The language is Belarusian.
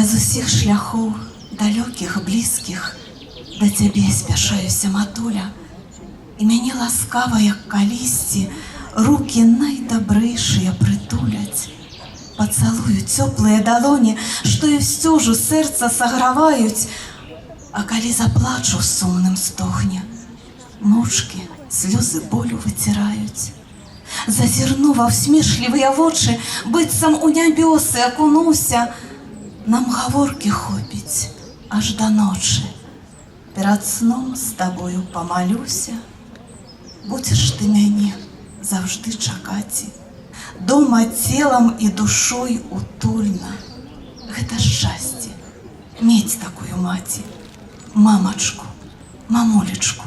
Я з усіх шляхоў, далёкіх, блізкіх, да цябе спяшаюся, матуля, і мяне ласкава, як калісьці, рукі найдабрэйшыя прытуляць. Пацалуюць цёплыя далоні, што і ўсцюжу сэрца саграваюць, а калі заплачу сумным стогне, мочкі слёзы болю выціраюць. Зазірну ва ўсмешлівыя вочы, быццам у нябёсы акунуся, нам гаворкі хопіць аж да ночы. Перад сном з табою памалюся, будзеш ты мяне заўжды чакаць. Дома целам і душой утульна. Гэта шчасце, мець такую маці, мамачку, мамулечку.